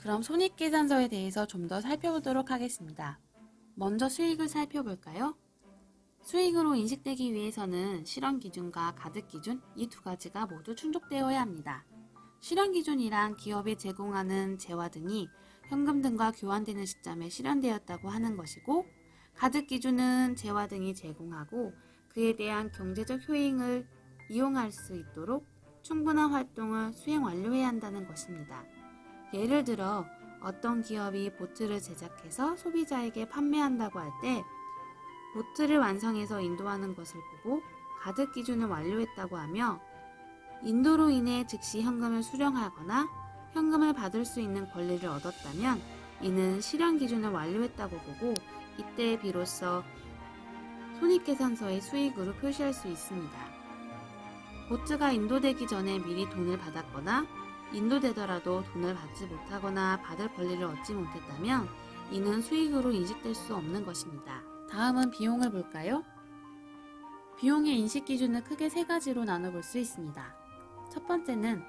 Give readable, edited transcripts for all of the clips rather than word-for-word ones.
그럼 손익계산서에 대해서 좀 더 살펴보도록 하겠습니다. 먼저 수익을 살펴볼까요? 수익으로 인식되기 위해서는 실현기준과 가득기준 이 두 가지가 모두 충족되어야 합니다. 실현기준이란 기업이 제공하는 재화 등이 현금 등과 교환되는 시점에 실현되었다고 하는 것이고, 가득기준은 재화 등이 제공하고 그에 대한 경제적 효익을 이용할 수 있도록 충분한 활동을 수행 완료해야 한다는 것입니다. 예를 들어 어떤 기업이 보트를 제작해서 소비자에게 판매한다고 할 때 보트를 완성해서 인도하는 것을 보고 가득 기준을 완료했다고 하며, 인도로 인해 즉시 현금을 수령하거나 현금을 받을 수 있는 권리를 얻었다면 이는 실현 기준을 완료했다고 보고, 이때 비로소 손익계산서의 수익으로 표시할 수 있습니다. 보트가 인도되기 전에 미리 돈을 받았거나 인도되더라도 돈을 받지 못하거나 받을 권리를 얻지 못했다면 이는 수익으로 인식될 수 없는 것입니다. 다음은 비용을 볼까요? 비용의 인식 기준을 크게 세 가지로 나눠볼 수 있습니다. 첫 번째는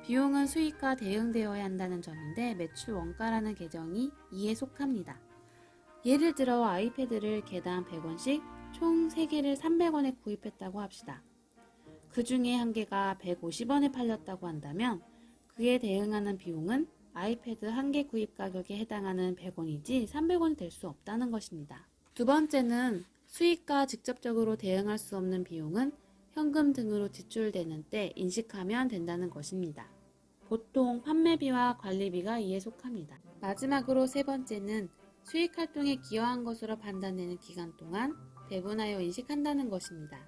비용은 수익과 대응되어야 한다는 점인데, 매출 원가라는 계정이 이에 속합니다. 예를 들어 아이패드를 개당 100원씩 총 3개를 300원에 구입했다고 합시다. 그 중에 한 개가 150원에 팔렸다고 한다면 그에 대응하는 비용은 아이패드 한 개 구입 가격에 해당하는 100원이지 300원이 될 수 없다는 것입니다. 두 번째는 수익과 직접적으로 대응할 수 없는 비용은 현금 등으로 지출되는 때 인식하면 된다는 것입니다. 보통 판매비와 관리비가 이에 속합니다. 마지막으로 세 번째는 수익 활동에 기여한 것으로 판단되는 기간 동안 배분하여 인식한다는 것입니다.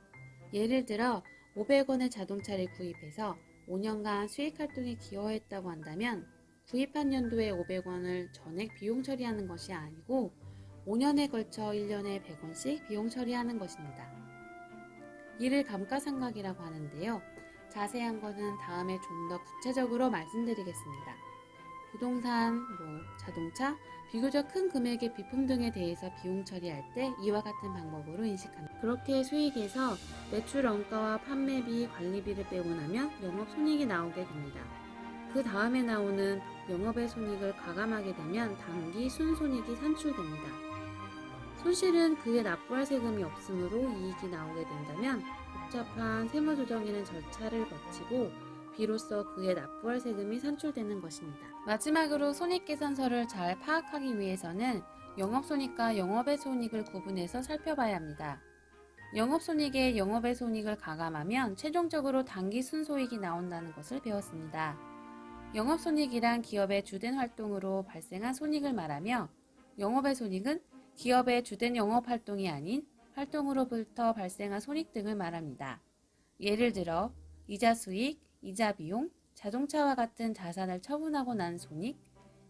예를 들어 500원의 자동차를 구입해서 5년간 수익 활동에 기여했다고 한다면 구입한 연도에 500원을 전액 비용 처리하는 것이 아니고 5년에 걸쳐 1년에 100원씩 비용 처리하는 것입니다. 이를 감가상각이라고 하는데요. 자세한 것은 다음에 좀 더 구체적으로 말씀드리겠습니다. 부동산, 자동차, 비교적 큰 금액의 비품 등에 대해서 비용 처리할 때 이와 같은 방법으로 인식합니다. 그렇게 수익에서 매출 원가와 판매비, 관리비를 빼고 나면 영업손익이 나오게 됩니다. 그 다음에 나오는 영업의 손익을 가감하게 되면 당기 순손익이 산출됩니다. 손실은 그에 납부할 세금이 없으므로 이익이 나오게 된다면 복잡한 세무조정이라는 절차를 거치고 비로소 그에 납부할 세금이 산출되는 것입니다. 마지막으로 손익계산서를 잘 파악하기 위해서는 영업손익과 영업의 손익을 구분해서 살펴봐야 합니다. 영업손익에 영업의 손익을 가감하면 최종적으로 당기 순소익이 나온다는 것을 배웠습니다. 영업손익이란 기업의 주된 활동으로 발생한 손익을 말하며, 영업의 손익은 기업의 주된 영업활동이 아닌 활동으로부터 발생한 손익 등을 말합니다. 예를 들어 이자 수익, 이자 비용, 자동차와 같은 자산을 처분하고 난 손익,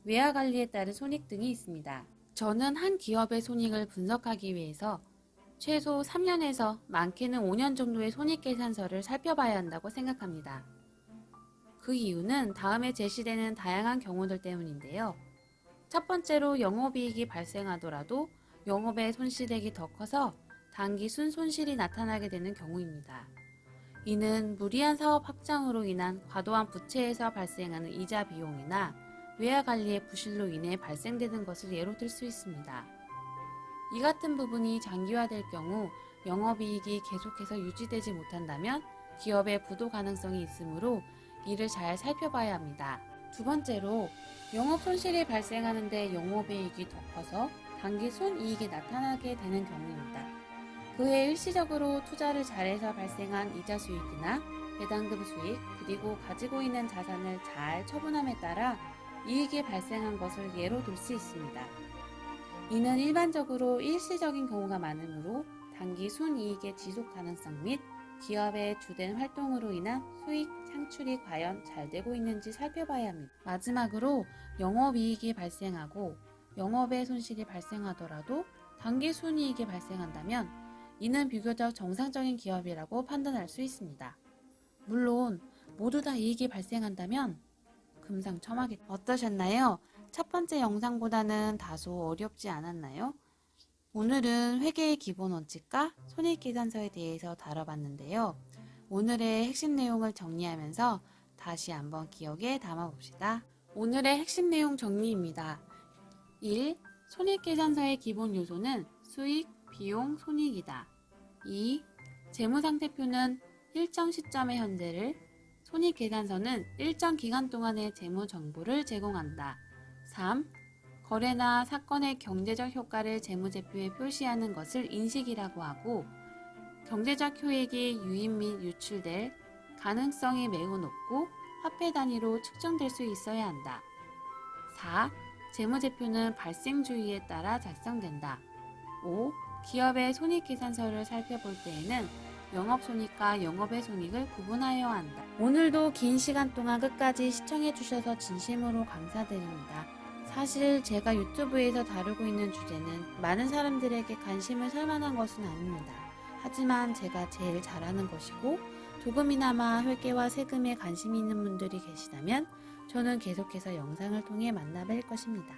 외화 관리에 따른 손익 등이 있습니다. 저는 한 기업의 손익을 분석하기 위해서 최소 3년에서 많게는 5년 정도의 손익계산서를 살펴봐야 한다고 생각합니다. 그 이유는 다음에 제시되는 다양한 경우들 때문인데요. 첫 번째로 영업이익이 발생하더라도 영업의 손실액이 더 커서 단기 순손실이 나타나게 되는 경우입니다. 이는 무리한 사업 확장으로 인한 과도한 부채에서 발생하는 이자 비용이나 외화 관리의 부실로 인해 발생되는 것을 예로 들 수 있습니다. 이 같은 부분이 장기화될 경우 영업이익이 계속해서 유지되지 못한다면 기업의 부도 가능성이 있으므로 이를 잘 살펴봐야 합니다. 두 번째로 영업 손실이 발생하는데 영업이익이 더 커서 단기 손이익이 나타나게 되는 경우입니다. 그해 일시적으로 투자를 잘해서 발생한 이자 수익이나 배당금 수익, 그리고 가지고 있는 자산을 잘 처분함에 따라 이익이 발생한 것을 예로 들 수 있습니다. 이는 일반적으로 일시적인 경우가 많으므로 단기 순이익의 지속 가능성 및 기업의 주된 활동으로 인한 수익 창출이 과연 잘 되고 있는지 살펴봐야 합니다. 마지막으로 영업이익이 발생하고 영업의 손실이 발생하더라도 단기 순이익이 발생한다면 이는 비교적 정상적인 기업이라고 판단할 수 있습니다. 물론 모두 다 이익이 발생한다면 금상첨화겠죠. 어떠셨나요? 첫 번째 영상보다는 다소 어렵지 않았나요? 오늘은 회계의 기본 원칙과 손익계산서에 대해서 다뤄봤는데요. 오늘의 핵심 내용을 정리하면서 다시 한번 기억에 담아봅시다. 오늘의 핵심 내용 정리입니다. 1. 손익계산서의 기본 요소는 수익, 비용, 손익이다. 2. 재무상태표는 일정 시점의 현재를, 손익계산서는 일정 기간 동안의 재무 정보를 제공한다. 3. 거래나 사건의 경제적 효과를 재무제표에 표시하는 것을 인식이라고 하고, 경제적 효익이 유입 및 유출될 가능성이 매우 높고 화폐 단위로 측정될 수 있어야 한다. 4. 재무제표는 발생주의에 따라 작성된다. 5. 기업의 손익계산서를 살펴볼 때에는 영업손익과 영업의 손익을 구분하여야 한다. 오늘도 긴 시간 동안 끝까지 시청해주셔서 진심으로 감사드립니다. 사실 제가 유튜브에서 다루고 있는 주제는 많은 사람들에게 관심을 살 만한 것은 아닙니다. 하지만 제가 제일 잘하는 것이고 조금이나마 회계와 세금에 관심이 있는 분들이 계시다면 저는 계속해서 영상을 통해 만나뵐 것입니다.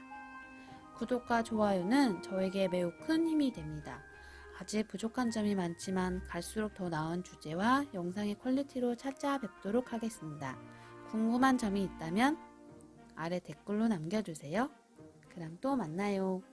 구독과 좋아요는 저에게 매우 큰 힘이 됩니다. 아직 부족한 점이 많지만 갈수록 더 나은 주제와 영상의 퀄리티로 찾아뵙도록 하겠습니다. 궁금한 점이 있다면 아래 댓글로 남겨주세요. 그럼 또 만나요.